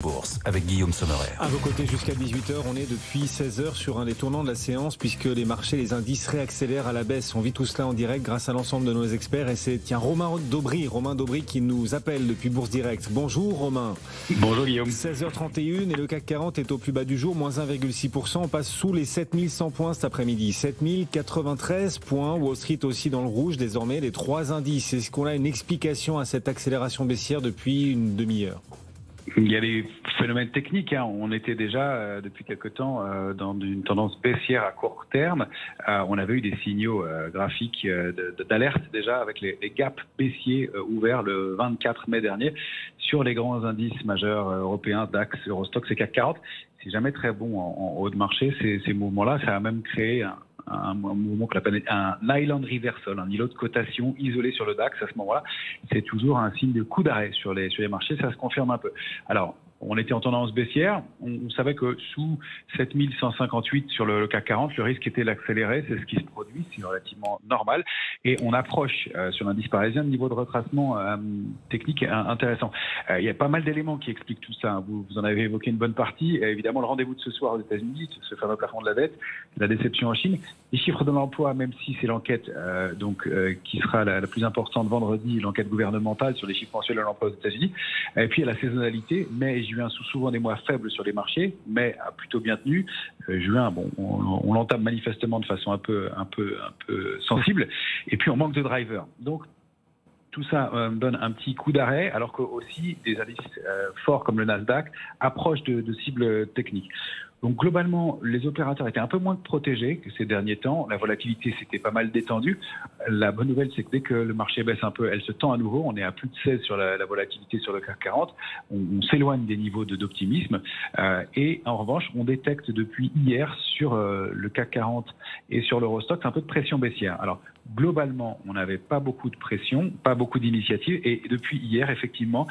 Bourse avec Guillaume Sommerer. À vos côtés jusqu'à 18h, on est depuis 16h sur un des tournants de la séance puisque les marchés, les indices réaccélèrent à la baisse. On vit tout cela en direct grâce à l'ensemble de nos experts et c'est Romain Daubry qui nous appelle depuis Bourse Direct. Bonjour Romain. Bonjour Guillaume. 16h31 et le CAC 40 est au plus bas du jour, moins 1,6%. On passe sous les 7100 points cet après-midi. 7093 points. Wall Street aussi dans le rouge désormais, les trois indices. Est-ce qu'on a une explication à cette accélération baissière depuis une demi-heure ? Il y a des phénomènes techniques. On était déjà depuis quelque temps dans une tendance baissière à court terme. On avait eu des signaux graphiques d'alerte déjà avec les gaps baissiers ouverts le 24 mai dernier sur les grands indices majeurs européens, DAX, Eurostoxx et CAC 40. C'est jamais très bon en haut de marché ces mouvements-là. Ça a même créé un mouvement qu'on appelle un island reversal, un îlot de cotation isolé sur le DAX à ce moment-là. C'est toujours un signe de coup d'arrêt sur les marchés, ça se confirme un peu. Alors, on était en tendance baissière, on savait que sous 7158 sur le CAC 40, le risque était d'accélérer, c'est ce qui se produit, c'est relativement normal. Et on approche sur l'indice parisien de niveau de retracement technique intéressant. Il y a pas mal d'éléments qui expliquent tout ça. Vous en avez évoqué une bonne partie. Évidemment, le rendez-vous de ce soir aux États-Unis, ce fameux plafond de la dette, la déception en Chine, les chiffres de l'emploi, même si c'est l'enquête qui sera la plus importante vendredi, l'enquête gouvernementale sur les chiffres mensuels de l'emploi aux États-Unis. Et puis, il y a la saisonnalité, mai et juin sont souvent des mois faibles sur les marchés, mais a plutôt bien tenu. Juin, on l'entame manifestement de façon un peu sensible. Et puis, on manque de drivers. Donc, tout ça donne un petit coup d'arrêt, alors que aussi des indices forts comme le Nasdaq approchent de cibles techniques. Donc globalement, les opérateurs étaient un peu moins protégés que ces derniers temps. La volatilité s'était pas mal détendue. La bonne nouvelle, c'est que dès que le marché baisse un peu, elle se tend à nouveau. On est à plus de 16 sur la volatilité sur le CAC 40. On s'éloigne des niveaux d'optimisme. Et en revanche, on détecte depuis hier sur le CAC 40 et sur l'Eurostoxx un peu de pression baissière. Alors globalement, on n'avait pas beaucoup de pression, pas beaucoup d'initiatives. Et depuis hier, effectivement,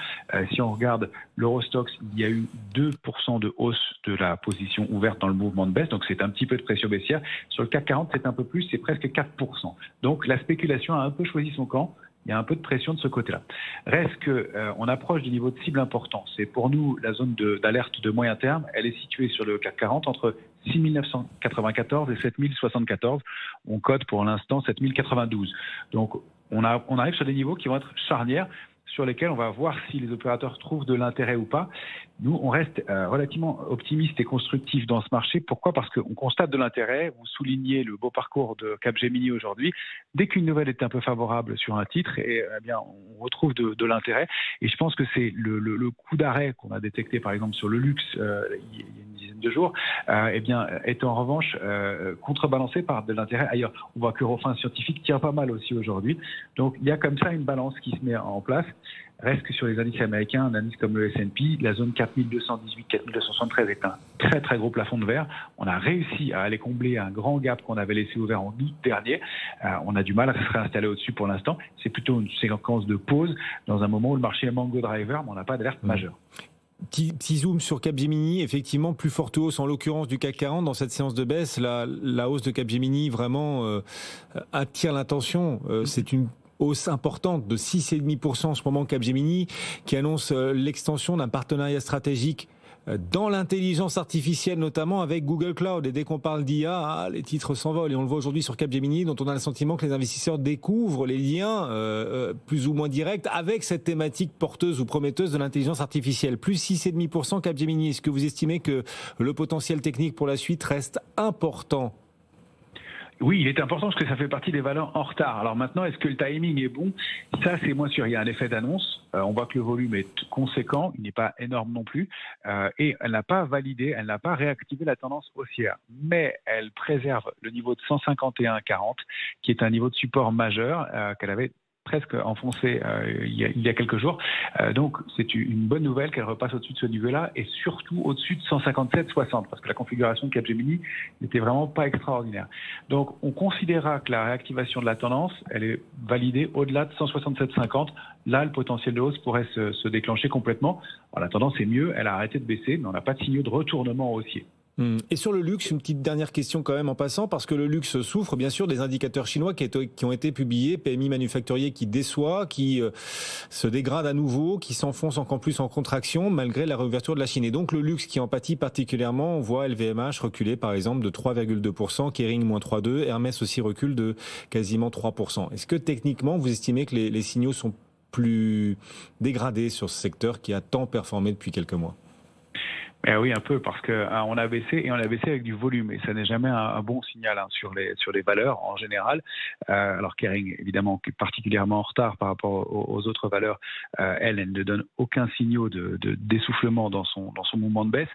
si on regarde l'Eurostoxx, il y a eu 2% de hausse de la position ouverte dans le mouvement de baisse, donc c'est un petit peu de pression baissière. Sur le CAC 40, c'est un peu plus, c'est presque 4%. Donc la spéculation a un peu choisi son camp. Il y a un peu de pression de ce côté-là. Reste que on approche du niveau de cible important. C'est pour nous la zone d'alerte de moyen terme. Elle est située sur le CAC 40 entre 6994 et 7074. On code pour l'instant 7092. Donc on arrive sur des niveaux qui vont être charnières, sur lesquels on va voir si les opérateurs trouvent de l'intérêt ou pas. Nous, on reste relativement optimiste et constructif dans ce marché. Pourquoi ? Parce qu'on constate de l'intérêt. Vous soulignez le beau parcours de Capgemini aujourd'hui. Dès qu'une nouvelle est un peu favorable sur un titre, on retrouve de l'intérêt. Et je pense que c'est le coup d'arrêt qu'on a détecté, par exemple, sur le luxe il y a une dizaine de jours, est en revanche contrebalancé par de l'intérêt ailleurs. On voit que Eurofins Scientifique tient pas mal aussi aujourd'hui. Donc, il y a comme ça une balance qui se met en place. Reste que sur les indices américains, un indice comme le S&P, la zone 4218-4273 est un très très gros plafond de verre. On a réussi à aller combler un grand gap qu'on avait laissé ouvert en août dernier. On a du mal à se réinstaller au-dessus pour l'instant. C'est plutôt une séquence de pause dans un moment où le marché manque de driver, mais on n'a pas d'alerte majeure. Petit zoom sur Capgemini, effectivement, plus forte hausse en l'occurrence du CAC 40 dans cette séance de baisse. La hausse de Capgemini vraiment attire l'attention. C'est une hausse importante de 6,5% en ce moment Capgemini, qui annonce l'extension d'un partenariat stratégique dans l'intelligence artificielle, notamment avec Google Cloud. Et dès qu'on parle d'IA, les titres s'envolent. Et on le voit aujourd'hui sur Capgemini, dont on a le sentiment que les investisseurs découvrent les liens plus ou moins directs avec cette thématique porteuse ou prometteuse de l'intelligence artificielle. Plus 6,5% Capgemini. Est-ce que vous estimez que le potentiel technique pour la suite reste important ? Oui, il est important parce que ça fait partie des valeurs en retard. Alors maintenant, est-ce que le timing est bon ? Ça, c'est moins sûr. Il y a un effet d'annonce. On voit que le volume est conséquent. Il n'est pas énorme non plus. Et elle n'a pas validé, elle n'a pas réactivé la tendance haussière. Mais elle préserve le niveau de 151,40, qui est un niveau de support majeur qu'elle avait presque enfoncé il y a quelques jours. Donc, c'est une bonne nouvelle qu'elle repasse au-dessus de ce niveau-là et surtout au-dessus de 157,60 parce que la configuration de Capgemini n'était vraiment pas extraordinaire. Donc, on considérera que la réactivation de la tendance, elle est validée au-delà de 167,50. Là, le potentiel de hausse pourrait se déclencher complètement. Alors, la tendance est mieux, elle a arrêté de baisser, mais on n'a pas de signaux de retournement haussier. Et sur le luxe, une petite dernière question quand même en passant, parce que le luxe souffre bien sûr des indicateurs chinois qui ont été publiés, PMI manufacturier qui déçoit, qui se dégrade à nouveau, qui s'enfonce encore plus en contraction malgré la réouverture de la Chine. Et donc le luxe qui en pâtit particulièrement, on voit LVMH reculer par exemple de 3,2%, Kering moins 3,2%, Hermès aussi recule de quasiment 3%. Est-ce que techniquement vous estimez que les signaux sont plus dégradés sur ce secteur qui a tant performé depuis quelques mois ? Oui, un peu, parce que on a baissé et on a baissé avec du volume, et ça n'est jamais un bon signal sur les valeurs en général. Alors Kering, évidemment, qui est particulièrement en retard par rapport aux autres valeurs, elle ne donne aucun signal d'essoufflement dans son mouvement de baisse.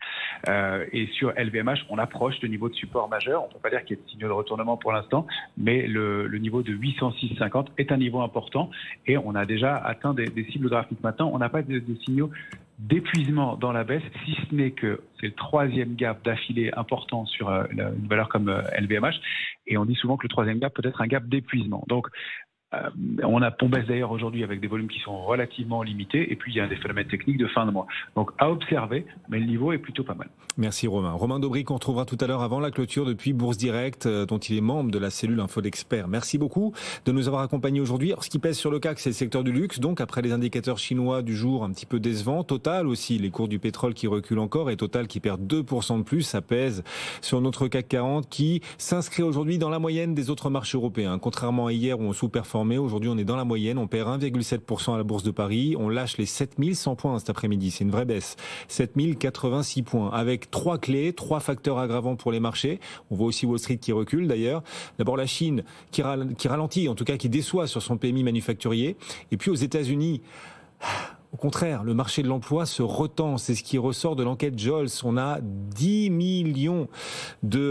Et sur LVMH, on approche de niveau de support majeur. On ne peut pas dire qu'il y ait de signaux de retournement pour l'instant, mais le niveau de 806,50 est un niveau important, et on a déjà atteint des cibles graphiques. Maintenant, on n'a pas de signaux d'épuisement dans la baisse, si ce n'est que c'est le troisième gap d'affilée important sur une valeur comme LVMH, et on dit souvent que le troisième gap peut être un gap d'épuisement. Donc on baisse d'ailleurs aujourd'hui avec des volumes qui sont relativement limités, et puis il y a des phénomènes techniques de fin de mois. Donc à observer, mais le niveau est plutôt pas mal. Merci Romain. Romain Daubry qu'on retrouvera tout à l'heure avant la clôture depuis Bourse Direct, dont il est membre de la cellule Info d'Experts. Merci beaucoup de nous avoir accompagnés aujourd'hui. Alors, ce qui pèse sur le CAC, c'est le secteur du luxe. Donc après les indicateurs chinois du jour un petit peu décevants, Total aussi, les cours du pétrole qui reculent encore, et Total qui perd 2% de plus, ça pèse sur notre CAC 40 qui s'inscrit aujourd'hui dans la moyenne des autres marchés européens. Contrairement à hier où on sous-performait, aujourd'hui on est dans la moyenne, on perd 1,7% à la Bourse de Paris, on lâche les 7100 points cet après-midi, c'est une vraie baisse, 7086 points, avec trois clés, trois facteurs aggravants pour les marchés. On voit aussi Wall Street qui recule d'ailleurs. D'abord la Chine qui ralentit, en tout cas qui déçoit sur son PMI manufacturier, et puis aux États-Unis, au contraire, le marché de l'emploi se retend, c'est ce qui ressort de l'enquête Jolls. On a 10 millions de